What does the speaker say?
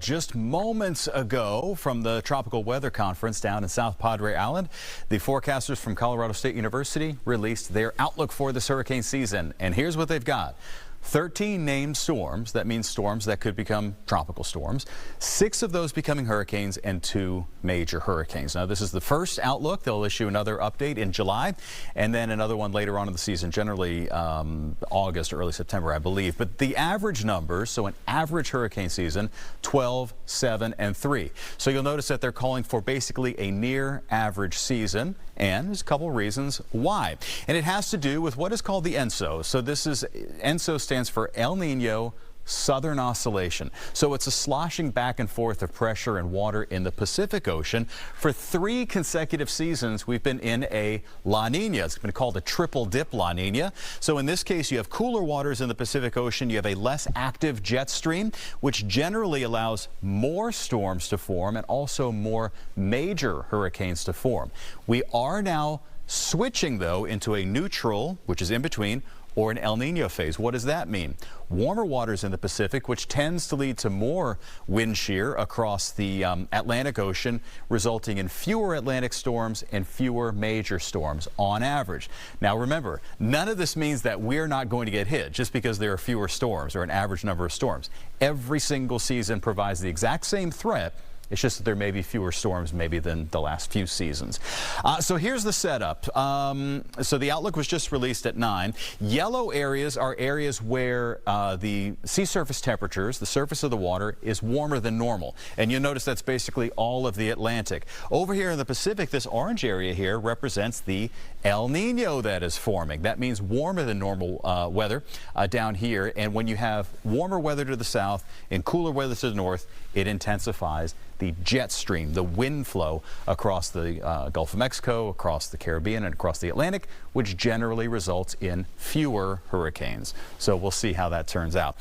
just moments ago from the Tropical Weather Conference down in South Padre Island, the forecasters from Colorado State University released their outlook for this hurricane season. And here's what they've got. 13 named storms. That means storms that could become tropical storms. 6 of those becoming hurricanes and 2 major hurricanes. Now, this is the first outlook. They'll issue another update in July and then another one later on in the season, generally August or early September, I believe. But the average numbers, so an average hurricane season, 12, 7, and 3. So you'll notice that they're calling for basically a near average season. And there's a couple reasons why. And it has to do with what is called the ENSO. So ENSO stands for El Nino Southern Oscillation. So it's a sloshing back and forth of pressure and water in the Pacific Ocean. For 3 consecutive seasons, we've been in a La Nina. It's been called a triple dip La Nina. So in this case, you have cooler waters in the Pacific Ocean. You have a less active jet stream, which generally allows more storms to form and also more major hurricanes to form. We are now switching, though, into a neutral, which is in between, or an El Nino phase. What does that mean? Warmer waters in the Pacific, which tends to lead to more wind shear across the Atlantic Ocean, resulting in fewer Atlantic storms and fewer major storms on average. Now remember, none of this means that we're not going to get hit just because there are fewer storms or an average number of storms. Every single season provides the exact same threat. It's just that there may be fewer storms maybe than the last few seasons. So here's the setup. So the outlook was just released at 9. Yellow areas are areas where the sea surface temperatures, the surface of the water, is warmer than normal. And you'll notice that's basically all of the Atlantic. Over here in the Pacific, this orange area here represents the El Nino that is forming. That means warmer than normal weather down here. And when you have warmer weather to the south and cooler weather to the north, it intensifies the jet stream, the wind flow across the Gulf of Mexico, across the Caribbean, and across the Atlantic, which generally results in fewer hurricanes. So we'll see how that turns out.